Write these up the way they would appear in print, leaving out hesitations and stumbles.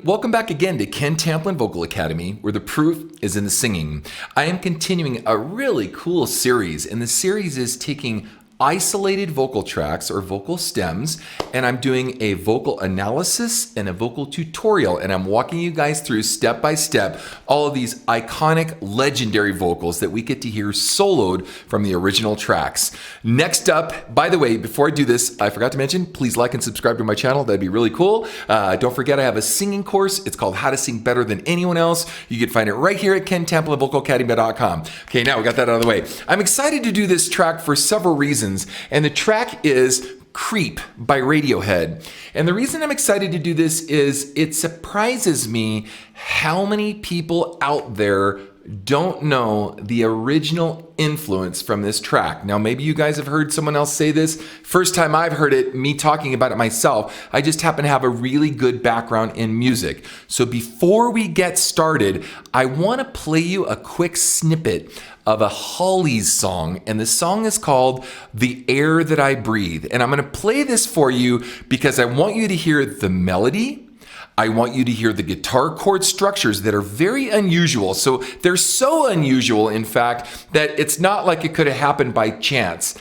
welcome back again to Ken Tamplin Vocal Academy, where the proof is in the singing. I am continuing a really cool series, and the series is taking isolated vocal tracks or vocal stems, and I'm doing a vocal analysis and a vocal tutorial, and I'm walking you guys through step by step all of these iconic legendary vocals that we get to hear soloed from the original tracks. Next up, by the way, before I do this, I forgot to mention, please like and subscribe to my channel. That'd be really cool. Don't forget I have a singing course. It's called How to Sing Better Than Anyone Else. You can find it right here at KenTamplinVocalAcademy.com. Okay, now we got that out of the way. I'm excited to do this track for several reasons. And the track is Creep by Radiohead. And the reason I'm excited to do this is it surprises me how many people out there don't know the original influence from this track. Now, maybe you guys have heard someone else say this. First time I've heard it, me talking about it myself, I just happen to have a really good background in music. So before we get started, I want to play you a quick snippet of a Hollies song, and the song is called The Air That I Breathe. And I'm going to play this for you because I want you to hear the melody. I want you to hear the guitar chord structures that are very unusual. So they're so unusual, in fact, that it's not like it could have happened by chance.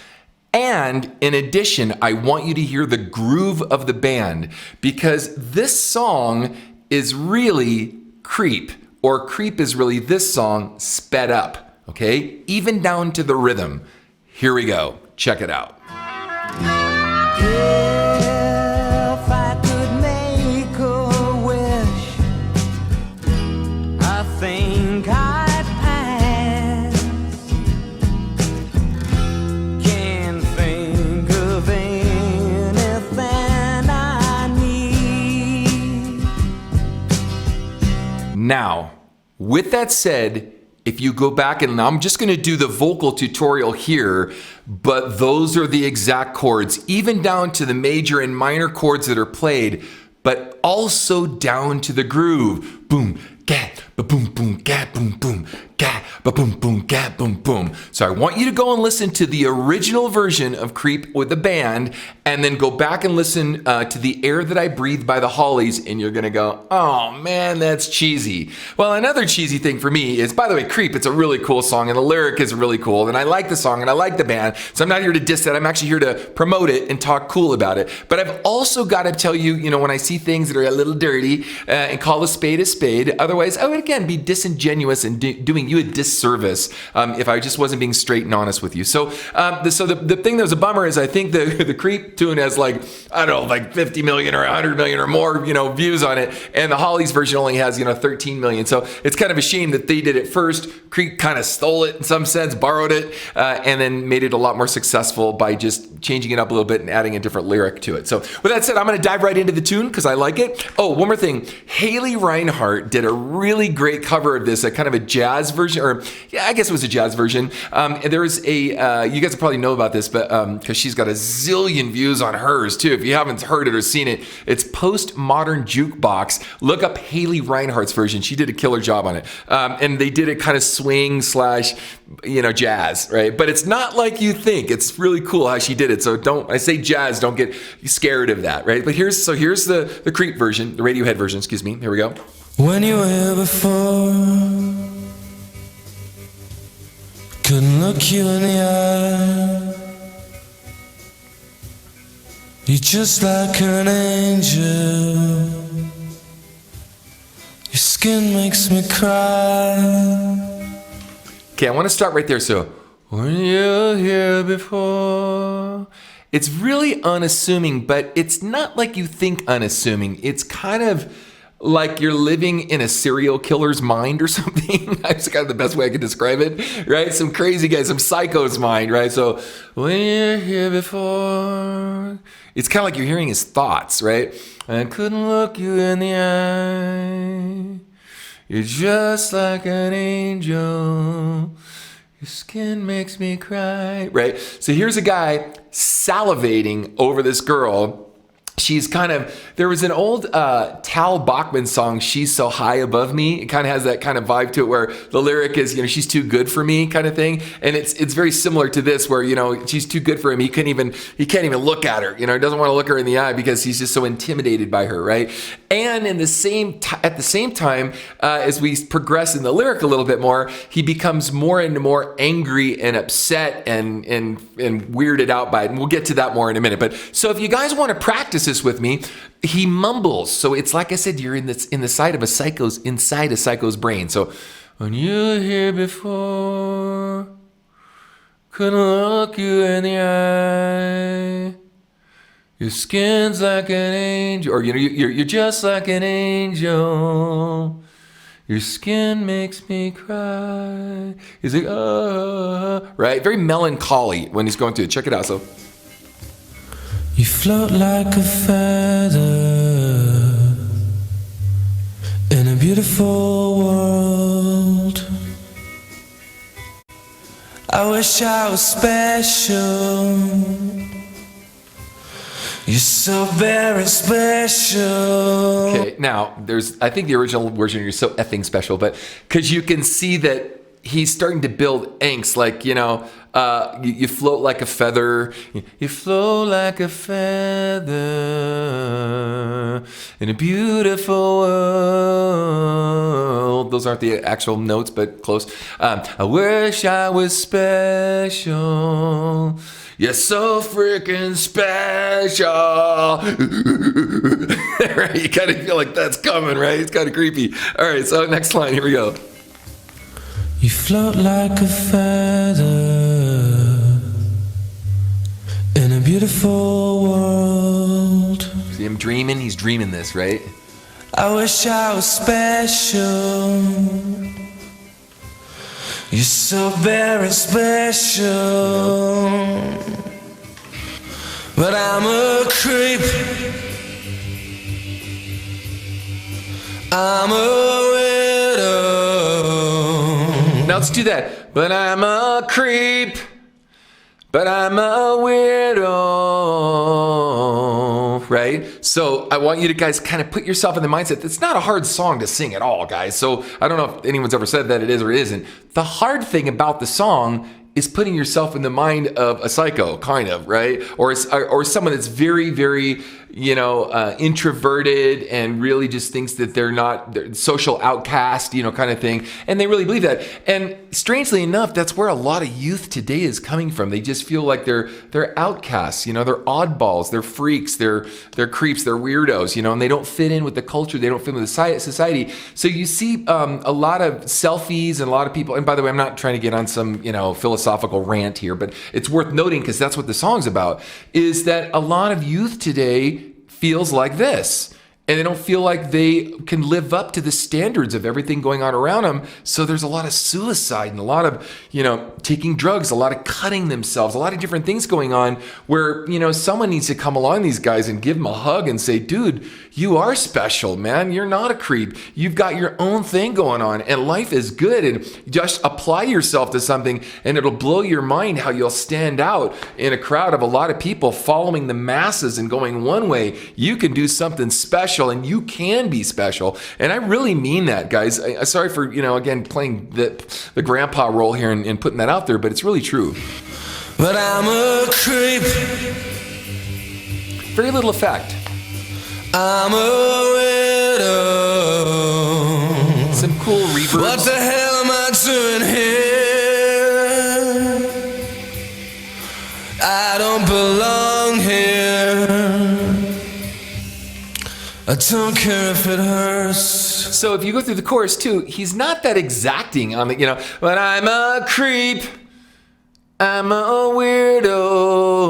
And in addition, I want you to hear the groove of the band, because this song is really Creep, or Creep is really this song sped up, okay? Even down to the rhythm. Here we go. Check it out. Now, with that said, if you go back, and I'm just going to do the vocal tutorial here, but those are the exact chords, even down to the major and minor chords that are played, but also down to the groove. Boom, ga, ba-boom, boom, ga, boom, boom, ga, ba-boom, boom, ga, boom, boom. So I want you to go and listen to the original version of Creep with the band, and then go back and listen to The Air That I Breathe by the Hollies, and you're gonna go, oh man, that's cheesy. Well, another cheesy thing for me is, by the way, Creep, it's a really cool song, and the lyric is really cool, and I like the song, and I like the band, so I'm not here to diss it, I'm actually here to promote it and talk cool about it. But I've also gotta tell you, when I see things that are a little dirty, and call a spade, otherwise I would again be disingenuous and doing you a disservice if I just wasn't being straight and honest with you. So the thing that was a bummer is I think the Creep tune has like 50 million or 100 million or more views on it, and the Hollies version only has 13 million. So it's kind of a shame that they did it first. Creep kind of stole it in some sense, borrowed it, and then made it a lot more successful by just changing it up a little bit and adding a different lyric to it. So with that said, I'm going to dive right into the tune because I like it. Oh, one more thing. Haley Reinhart did a really great cover of this, a kind of a jazz version, or yeah, I guess it was a jazz version. And there's you guys probably know about this, but because she's got a zillion views on hers too. If you haven't heard it or seen it, it's Postmodern Jukebox. Look up Haley Reinhart's version. She did a killer job on it. And they did it kind of swing / jazz, right? But it's not like you think. It's really cool how she did it. So I say jazz, don't get scared of that, right? But here's the Creep version, the Radiohead version, excuse me. Here we go. When you were here before, couldn't look you in the eye. You're just like an angel. Your skin makes me cry. Okay, I want to start right there. So, when you're here before. It's really unassuming, but it's not like you think unassuming. It's kind of like you're living in a serial killer's mind or something. That's kind of the best way I can describe it, right? Some crazy guy, some psycho's mind, right? So, when you're here before, it's kind of like you're hearing his thoughts, right? I couldn't look you in the eye. You're just like an angel. Your skin makes me cry, right? So here's a guy salivating over this girl, she's kind of, there was an old Tal Bachman song, She's So High Above Me. It kind of has that kind of vibe to it where the lyric is, she's too good for me kind of thing. And it's very similar to this where, she's too good for him. He can't even look at her, he doesn't want to look her in the eye because he's just so intimidated by her, right? And at the same time, as we progress in the lyric a little bit more, he becomes more and more angry and upset and weirded out by it. And we'll get to that more in a minute. But so if you guys want to practice this with me, he mumbles. So it's like I said, you're inside a psycho's brain. So when you were here before, couldn't look you in the eye. Your skin's like an angel, or you're just like an angel. Your skin makes me cry. He's like, right? Very melancholy when he's going through it. Check it out. So. You float like a feather in a beautiful world. I wish I was special. You're so very special. Okay, now I think the original version, you're so effing special, but because you can see that he's starting to build angst, like, you float like a feather. You float like a feather in a beautiful world. Those aren't the actual notes, but close. I wish I was special. You're so freaking special. Right? You kind of feel like that's coming, right? It's kind of creepy. All right, so next line, here we go. You float like a feather in a beautiful world. See him dreaming? He's dreaming this, right? I wish I was special. You're so very special. But I'm a creep. I'm a widow. Now let's do that. But I'm a creep. But I'm a weirdo, right? So I want you to guys kind of put yourself in the mindset. It's not a hard song to sing at all, guys. So I don't know if anyone's ever said that it is or it isn't. The hard thing about the song is putting yourself in the mind of a psycho, kind of, right? Or someone that's very, very, introverted and really just thinks that they're social outcast, kind of thing. And they really believe that. And strangely enough, that's where a lot of youth today is coming from. They just feel like they're outcasts, they're oddballs, they're freaks, they're creeps, they're weirdos, and they don't fit in with the culture. They don't fit in with the society. So you see a lot of selfies and a lot of people, and by the way, I'm not trying to get on some, philosophical rant here, but it's worth noting because that's what the song's about, is that a lot of youth today feels like this. And they don't feel like they can live up to the standards of everything going on around them. So there's a lot of suicide and a lot of, taking drugs, a lot of cutting themselves, a lot of different things going on where, someone needs to come along these guys and give them a hug and say, dude, you are special, man. You're not a creep. You've got your own thing going on and life is good. And just apply yourself to something and it'll blow your mind how you'll stand out in a crowd of a lot of people following the masses and going one way. You can do something special. And you can be special. And I really mean that, guys. Sorry for, again, playing the grandpa role here and putting that out there, but it's really true. But I'm a creep. Very little effect. I'm a widow. Some cool reverb. What the hell am I doing here? I don't belong here. I don't care if it hurts. So if you go through the chorus too, he's not that exacting on the, but I'm a creep. I'm a weirdo.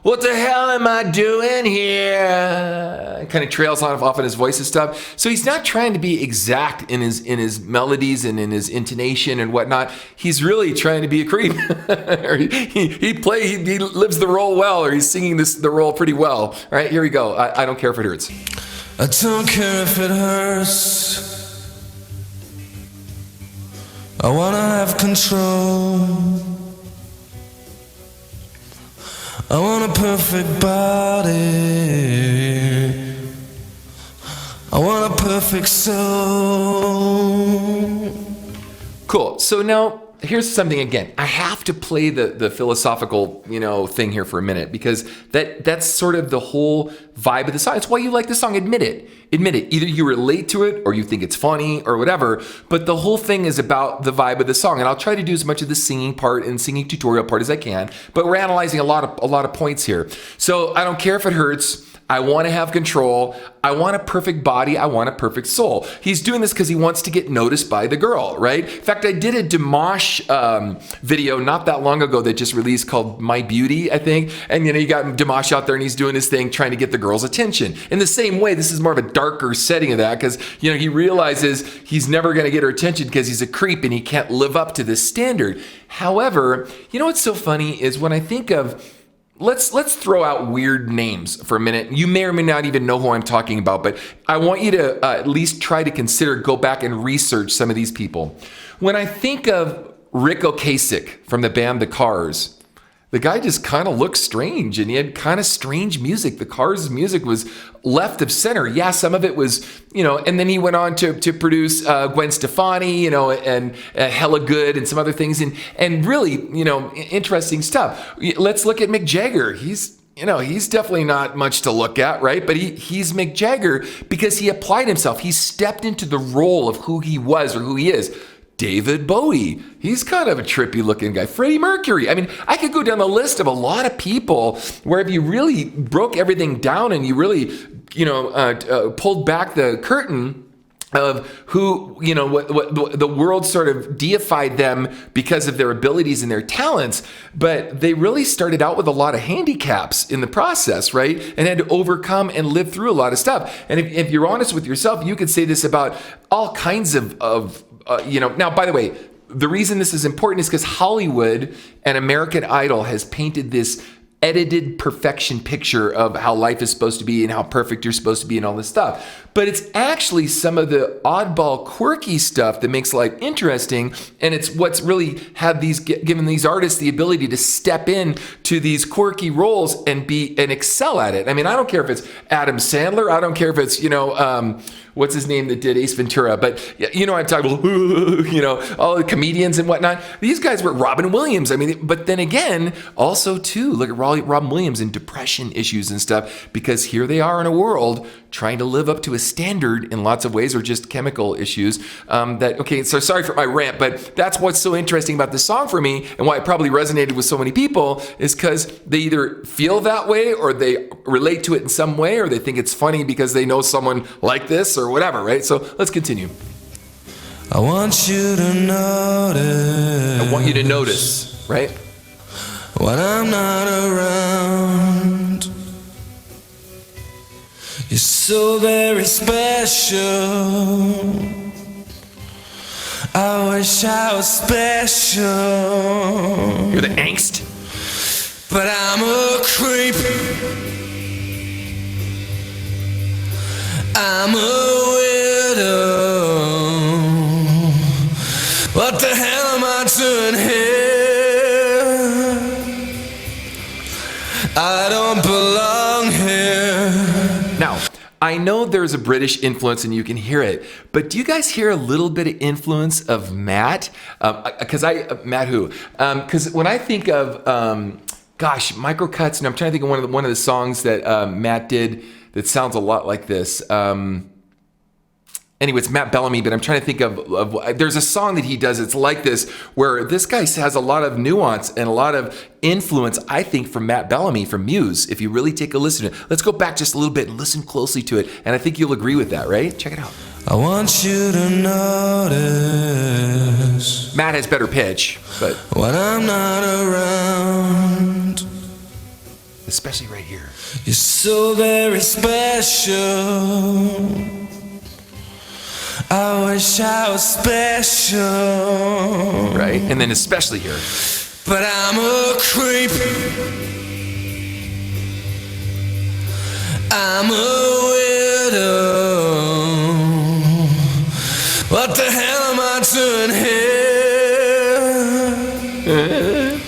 What the hell am I doing here? Kind of trails off in his voice and stuff. So he's not trying to be exact in his melodies and in his intonation and whatnot. He's really trying to be a creep. he lives the role well, or he's singing the role pretty well. All right, here we go. I don't care if it hurts. I don't care if it hurts. I wanna have control. I want a perfect body. I want a perfect soul. Cool. So now here's something again. I have to play the philosophical, thing here for a minute because that's sort of the whole vibe of the song. It's why you like the song. Admit it. Admit it. Either you relate to it or you think it's funny or whatever. But the whole thing is about the vibe of the song. And I'll try to do as much of the singing part and singing tutorial part as I can. But we're analyzing a lot of points here. So I don't care if it hurts. I want to have control. I want a perfect body. I want a perfect soul. He's doing this because he wants to get noticed by the girl, right? In fact, I did a Dimash video not that long ago that just released called My Beauty, I think. And, you got Dimash out there and he's doing his thing trying to get the girl's attention. In the same way, this is more of a darker setting of that because, he realizes he's never going to get her attention because he's a creep and he can't live up to this standard. However, what's so funny is when I think of Let's throw out weird names for a minute. You may or may not even know who I'm talking about, but I want you to at least try to go back and research some of these people. When I think of Rick Ocasek from the band The Cars, the guy just kind of looked strange and he had kind of strange music. The Cars' music was left of center. Yeah, some of it was, and then he went on to produce Gwen Stefani, and Hella Good and some other things and really, interesting stuff. Let's look at Mick Jagger. He's definitely not much to look at, right? But he's Mick Jagger because he applied himself. He stepped into the role of who he was or who he is. David Bowie, he's kind of a trippy looking guy. Freddie Mercury. I mean, I could go down the list of a lot of people where if you really broke everything down and you really, pulled back the curtain of who, what the world sort of deified them because of their abilities and their talents, but they really started out with a lot of handicaps in the process, right? And had to overcome and live through a lot of stuff. And if you're honest with yourself, you could say this about all kinds of now, by the way, the reason this is important is because Hollywood and American Idol has painted this edited perfection picture of how life is supposed to be and how perfect you're supposed to be and all this stuff. But it's actually some of the oddball, quirky stuff that makes life interesting. And it's what's really had given these artists the ability to step in to these quirky roles and excel at it. I mean, I don't care if it's Adam Sandler. I don't care if it's, what's his name that did Ace Ventura? But, I'm talking about, all the comedians and whatnot. These guys were Robin Williams. I mean, but then again, also too, look at Robin Williams and depression issues and stuff, because here they are in a world trying to live up to a standard in lots of ways, or just chemical issues. So sorry for my rant, but that's what's so interesting about this song for me, and why it probably resonated with so many people, is because they either feel that way, or they relate to it in some way, or they think it's funny because they know someone like this, or whatever, right? So let's continue. I want you to notice. I want you to notice, right? When I'm not around, you're so very special. I wish I was special. You're the angst. But I'm a creep. I'm a widow. What the hell am I doing here? I don't belong here. Now, I know there's a British influence and you can hear it, but do you guys hear a little bit of influence of Matt? Matt who? Because when I think of, Microcuts, and I'm trying to think of one of the songs that Matt did that sounds a lot like this. Anyway, it's Matt Bellamy, but I'm trying to think of there's a song that he does. It's like this, where this guy has a lot of nuance and a lot of influence, I think, from Matt Bellamy, from Muse. If you really take a listen to it, let's go back just a little bit and listen closely to it. And I think you'll agree with that, right? Check it out. I want you to notice. Matt has better pitch, but when I'm not around, especially right here. You're so very special. I wish I was special. Right? And then especially here. But I'm a creep. I'm a widow. What the hell am I doing here?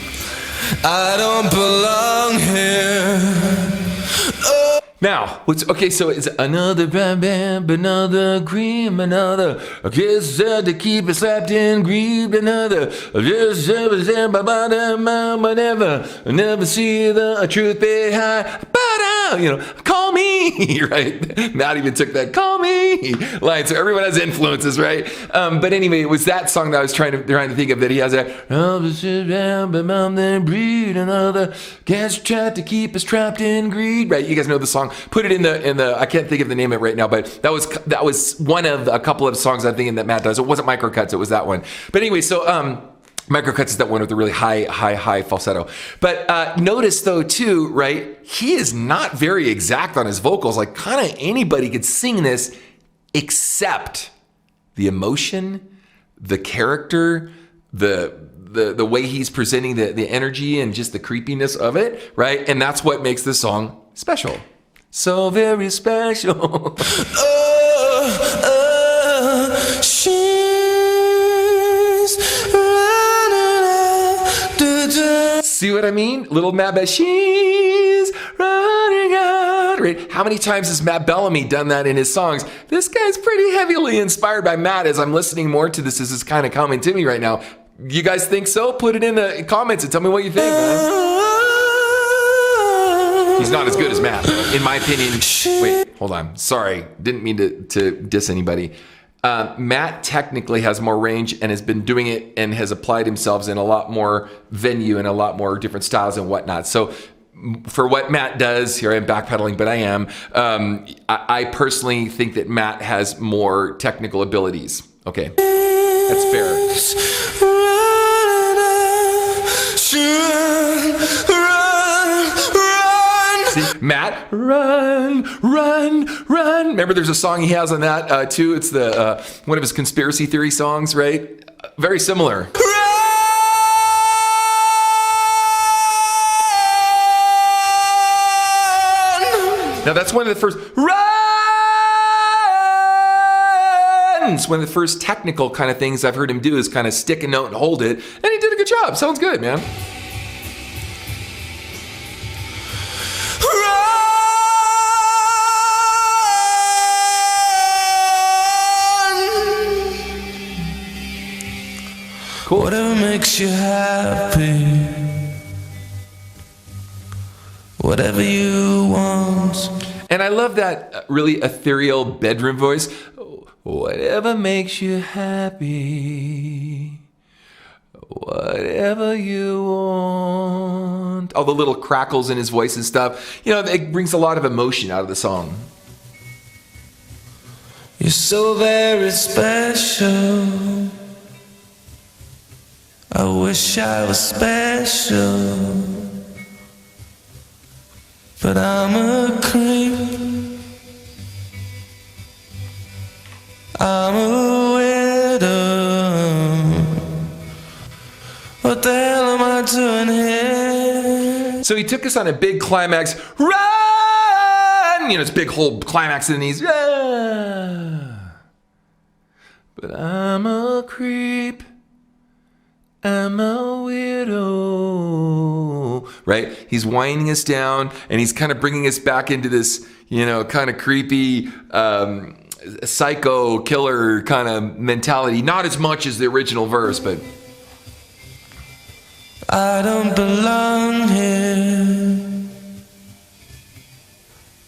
I don't belong here. Now, okay, so it's another bam bam, another cream, another kiss to keep it slapped in greed, another just whatever, never see the truth behind, call me, right? Matt even took that call me line, so everyone has influences, right? But anyway, it was that song that I was trying to think of that he has that, breed, another gets trapped to keep us trapped in greed, right? You guys know the song. Put it in the I can't think of the name of it right now, but that was one of a couple of songs I'm thinking that Matt does. It wasn't Microcuts, it was that one. But anyway, so Microcuts is that one with the really high falsetto. But notice though too, right? He is not very exact on his vocals. Like kind of anybody could sing this, except the emotion, the character, the way he's presenting the energy and just the creepiness of it, right? And that's what makes this song special. So very special. She's running out. See what I mean? Little Matt Bellamy. She's running out. Right? How many times has Matt Bellamy done that in his songs? This guy's pretty heavily inspired by Matt as I'm listening more to this. This is kind of coming to me right now. You guys think so? Put it in the comments and tell me what you think, man. He's not as good as Matt, in my opinion. Wait, hold on. Sorry, didn't mean to diss anybody. Matt technically has more range and has been doing it and has applied himself in a lot more venue and a lot more different styles and whatnot. So for what Matt does, here I am backpedaling, but I am. I personally think that Matt has more technical abilities. Okay, that's fair. See, Matt, run. Remember, there's a song he has on that too. It's the one of his conspiracy theory songs, right? Very similar. Now that's one of the first runs. One of the first technical kind of things I've heard him do is kind of stick a note and hold it, and he did a good job. Sounds good, man. Cool. Whatever makes you happy, whatever you want. And I love that really ethereal bedroom voice. Whatever makes you happy, whatever you want. All the little crackles in his voice and stuff. You know, it brings a lot of emotion out of the song. You're so very special. I wish I was special, but I'm a creep. I'm a widow. What the hell am I doing here? So he took us on a big climax. Run! You know, it's big whole climax in these. But I'm a creep. I'm a widow. Right? He's winding us down and he's kind of bringing us back into this, you know, kind of creepy, psycho killer kind of mentality. Not as much as the original verse, but I don't belong here.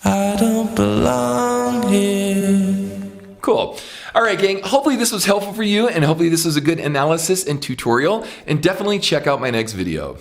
I don't belong here. cool. All right, gang. Hopefully this was helpful for you, and hopefully this was a good analysis and tutorial. And definitely check out my next video.